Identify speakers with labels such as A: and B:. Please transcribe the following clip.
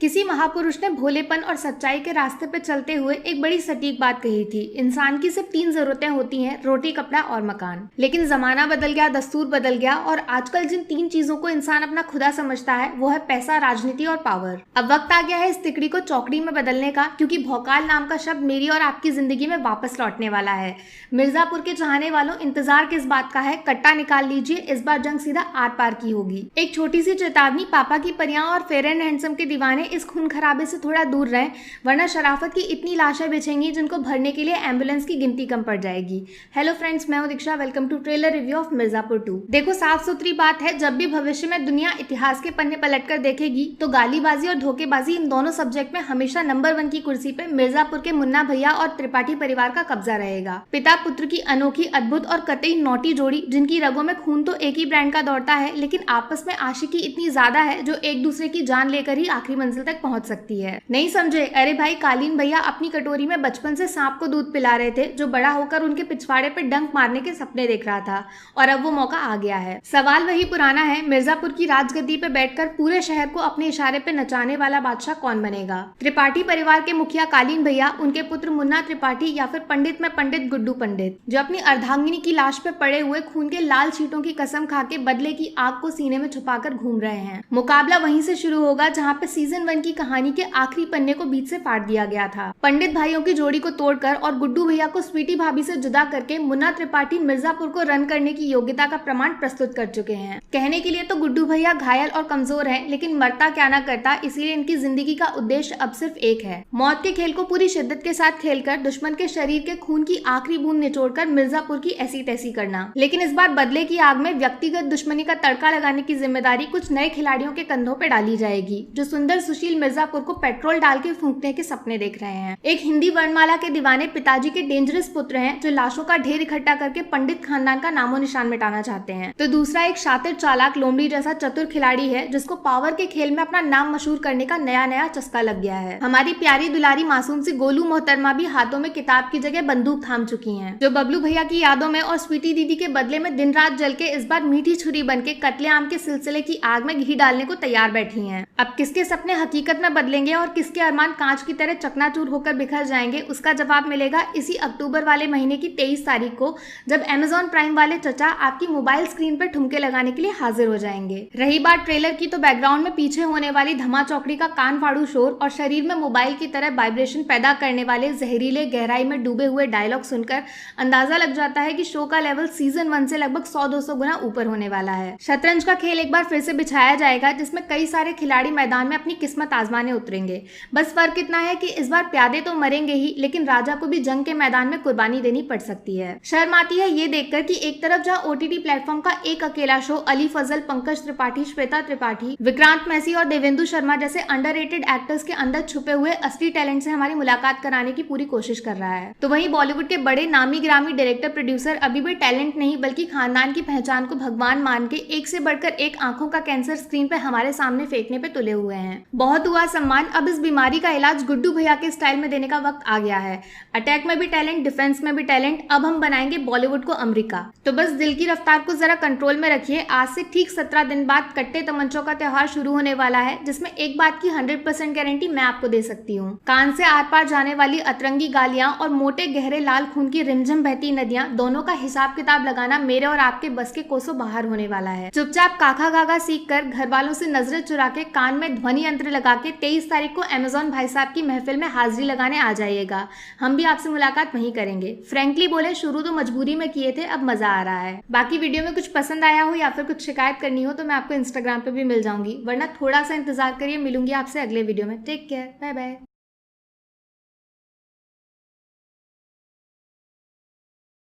A: किसी महापुरुष ने भोलेपन और सच्चाई के रास्ते पर चलते हुए एक बड़ी सटीक बात कही थी। इंसान की सिर्फ 3 जरूरतें होती हैं, रोटी, कपड़ा और मकान। लेकिन जमाना बदल गया, दस्तूर बदल गया और आजकल जिन 3 चीजों को इंसान अपना खुदा समझता है वो है पैसा, राजनीति और पावर। अब वक्त आ गया है इस तिकड़ी को चौकड़ी में बदलने का, क्योंकि भौकाल नाम का शब्द मेरी और आपकी जिंदगी में वापस लौटने वाला है। मिर्जापुर के चाहने वालों, इंतजार किस बात का है? कट्टा निकाल लीजिए, इस बार जंग सीधा आर पार की होगी। एक छोटी सी चेतावनी, पापा की परियां और फेयर एंड हैंडसम के दीवाने इस खून खराबे से थोड़ा दूर रहें, वरना शराफत की इतनी लाशें बिछेंगी जिनको भरने के लिए एम्बुलेंस की गिनती कम पड़ जाएगी। हेलो फ्रेंड्स, मैं हूं Diksha. Welcome to trailer review of Mirzapur 2। देखो, साफ सुथरी बात है, जब भी भविष्य में दुनिया इतिहास के पन्ने पलटकर देखेगी तो गालीबाजी और धोखेबाजी, इन दोनों सब्जेक्ट में हमेशा नंबर 1 की कुर्सी पे मिर्जापुर के मुन्ना भैया और त्रिपाठी परिवार का कब्जा रहेगा। पिता पुत्र की अनोखी, अद्भुत और कतई नौटी जोड़ी, जिनकी रगों में खून तो एक ही ब्रांड का दौड़ता है, लेकिन आपस में आशिकी इतनी ज्यादा है जो एक दूसरे की जान लेकर ही आखिरी मंजिल तक पहुंच सकती है। नहीं समझे? अरे भाई, कालीन भैया अपनी कटोरी में बचपन से सांप को दूध पिला रहे थे, जो बड़ा होकर उनके पिछवाड़े पे डंक मारने के सपने देख रहा था, और अब वो मौका आ गया है। सवाल वही पुराना है, मिर्जापुर की राजगद्दी पे बैठकर पूरे शहर को अपने इशारे पे नचाने वाला बादशाह कौन बनेगा? त्रिपाठी परिवार के मुखिया कालीन भैया, उनके पुत्र मुन्ना त्रिपाठी, या फिर पंडित में पंडित गुड्डू पंडित, जो अपनी अर्धांगिनी की लाश पे पड़े हुए खून के लाल छींटों की कसम खा के बदले की आग को सीने में छुपाकर घूम रहे हैं। मुकाबला वहीं से शुरू होगा जहाँ पे सीजन 1 की कहानी के आखिरी पन्ने को बीच से फाड़ दिया गया था। पंडित भाइयों की जोड़ी को तोड़कर और गुड्डू भैया को स्वीटी भाभी से जुदा करके मुन्ना त्रिपाठी मिर्जापुर को रन करने की योग्यता का प्रमाण प्रस्तुत कर चुके हैं। कहने के लिए तो गुड्डू भैया घायल और कमजोर हैं, लेकिन मरता क्या ना करता, इसीलिए इनकी जिंदगी का उद्देश्य अब सिर्फ एक है, मौत के खेल को पूरी शिद्दत के साथ खेलकर दुश्मन के शरीर के खून की आखिरी बूंद निचोड़कर मिर्जापुर की ऐसी तैसी करना। लेकिन इस बार बदले की आग में व्यक्तिगत दुश्मनी का तड़का लगाने की जिम्मेदारी कुछ नए खिलाड़ियों के कंधों पर डाली जाएगी, जो सुंदर सुशील मिर्जापुर को पेट्रोल डाल के फूंकने के सपने देख रहे हैं। एक हिंदी वर्णमाला के दीवाने पिताजी के डेंजरस पुत्र हैं, जो लाशों का ढेर इकट्ठा करके पंडित खानदान का नामो निशान मिटाना चाहते हैं। तो दूसरा एक शातिर, चालाक, लोमड़ी जैसा चतुर खिलाड़ी है, जिसको पावर के खेल में अपना नाम मशहूर करने का नया नया चस्का लग गया है। हमारी प्यारी दुलारी मासूम सी गोलू मोहतरमा भी हाथों में किताब की जगह बंदूक थाम चुकी हैं, जो बबलू भैया की यादों में और स्वीटी दीदी के बदले में दिन रात जल के इस बार मीठी छुरी बन के कत्लेआम के सिलसिले की आग में घी डालने को तैयार बैठी हैं। अब किसके सपने हकीकत में बदलेंगे और किसके अरमान कांच की तरह चकनाचूर होकर बिखर जाएंगे, उसका जवाब मिलेगा इसी अक्टूबर वाले महीने की 23 तारीख को, जब अमेजॉन प्राइम वाले चचा आपकी मोबाइल स्क्रीन पर ठुमके लगाने के लिए हाजिर हो जाएंगे। रही बात ट्रेलर की, तो बैकग्राउंड में पीछे होने वाली धमा चौकड़ी का कान फाड़ू शोर और शरीर में मोबाइल की तरह वाइब्रेशन पैदा करने वाले जहरीले गहराई में डूबे हुए डायलॉग सुनकर अंदाजा लग जाता है कि शो का लेवल सीजन 1 से लगभग 100-200 गुना ऊपर होने वाला है। शतरंज का खेल एक बार फिर से बिछाया जाएगा, जिसमें कई सारे खिलाड़ी मैदान में अपनी किस्मत आजमाने उतरेंगे। बस फर्क इतना है कि इस बार प्यादे तो मरेंगे ही, लेकिन राजा को भी जंग के मैदान में कुर्बानी देनी पड़ सकती है। शर्म आती है ये देखकर कि एक तरफ जहां ओटीटी प्लेटफॉर्म का एक अकेला शो अली फजल, पंकज त्रिपाठी, श्वेता त्रिपाठी, विक्रांत मैसी और देवेंदु शर्मा जैसे अंडररेटेड एक्टर्स के अंदर छुपे हुए असली टैलेंट से हमारी मुलाकात कराने की पूरी कोशिश कर रहा है, तो वहीं बॉलीवुड के बड़े नामी ग्रामी डायरेक्टर प्रोड्यूसर अभी भी टैलेंट नहीं बल्कि खानदान की पहचान को भगवान मान के एक से बढ़कर एक आंखों का कैंसर स्क्रीन पर हमारे सामने फेंकने पे तुले हुए हैं। बहुत हुआ सम्मान, अब इस बीमारी का इलाज गुड्डू भैया के स्टाइल में देने का वक्त आ गया है। अटैक में भी टैलेंट, डिफेंस में भी टैलेंट, अब हम बनाएंगे बॉलीवुड को अमेरिका। तो बस दिल की रफ्तार को जरा कंट्रोल में रखिए। आज से ठीक 17 दिन बाद कट्टे तमंचों का त्योहार शुरू होने वाला है, जिसमें एक बात की 100% गारंटी मैं आपको दे सकती हूँ, कान से आर पार जाने वाली अतरंगी गालियां और मोटे गहरे लाल खून की रिमझिम बहती नदियां, दोनों का हिसाब किताब लगाना मेरे और आपके बस के कोसों बाहर होने वाला है। चुपचाप काका गागा सीख कर, घर वालों से नजरें चुरा के, कान में ध्वनि यंत्र लगा के 23 तारीख को अमेजॉन भाई साहब की महफिल में हाजिरी लगाने आ जाइएगा। हम भी आपसे मुलाकात वहीं करेंगे। फ्रैंकली बोले, शुरू तो मजबूरी में किए थे, अब मजा आ रहा है। बाकी वीडियो में कुछ पसंद आया हो या फिर कुछ शिकायत करनी हो तो मैं आपको इंस्टाग्राम पे भी मिल जाऊंगी, वरना थोड़ा सा इंतजार करिए, मिलूंगी आपसे अगले वीडियो में। Take care, bye bye.